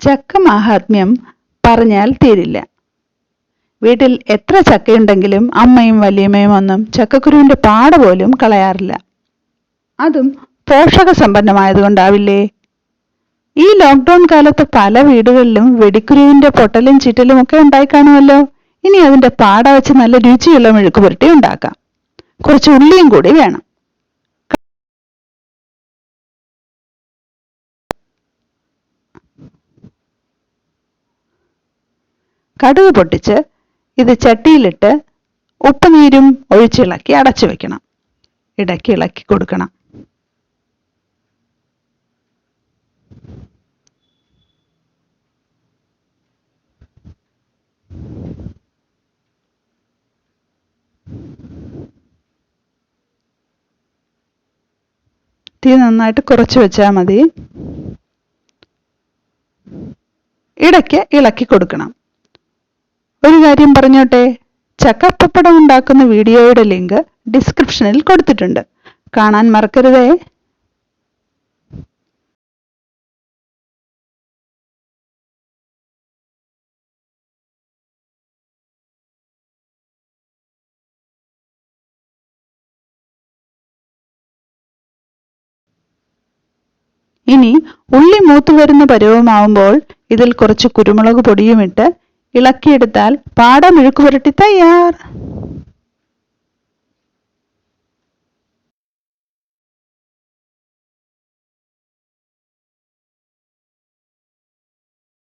ചക്ക മാഹാത്മ്യം പറഞ്ഞാൽ തീരില്ല. വീട്ടിൽ എത്ര ചക്കയുണ്ടെങ്കിലും അമ്മയും വല്യമ്മയും ഒന്നും ചക്കക്കുരുവിന്റെ പാട പോലും കളയാറില്ല. അതും പോഷക സമ്പന്നമായതുകൊണ്ടാവില്ലേ? ഈ ലോക്ക്ഡൌൺ കാലത്ത് പല വീടുകളിലും വെടിക്കുരുവിന്റെ പൊട്ടലും ചിറ്റലും ഒക്കെ ഉണ്ടായി കാണുമല്ലോ. ഇനി അതിന്റെ പാട വെച്ച് നല്ല രുചിയുള്ള മെഴുക്ക് പുരട്ടി ഉണ്ടാക്കാം. കുറച്ച് ഉള്ളിയും കൂടി വേണം. കടുക് പൊട്ടിച്ച് ഇത് ചട്ടിയിലിട്ട് ഉപ്പുനീരും ഒഴിച്ചിളക്കി അടച്ചു വെക്കണം. ഇടയ്ക്ക് ഇളക്കി കൊടുക്കണം. തീ നന്നായിട്ട് കുറച്ച് വെച്ചാൽ മതി. ഇടയ്ക്ക് ഇളക്കി കൊടുക്കണം. ഒരു കാര്യം പറഞ്ഞോട്ടെ, ചക്കപ്പപ്പടം ഉണ്ടാക്കുന്ന വീഡിയോയുടെ ലിങ്ക് ഡിസ്ക്രിപ്ഷനിൽ കൊടുത്തിട്ടുണ്ട്. കാണാൻ മറക്കരുതേ. ഇനി ഉള്ളി മൂത്തു വരുന്ന പരുവമാവുമ്പോൾ ഇതിൽ കുറച്ച് കുരുമുളക് പൊടിയുമിട്ട് ഇളക്കിയെടുത്താൽ പാട മെഴുക്ക് പുരട്ടി തയ്യാർ.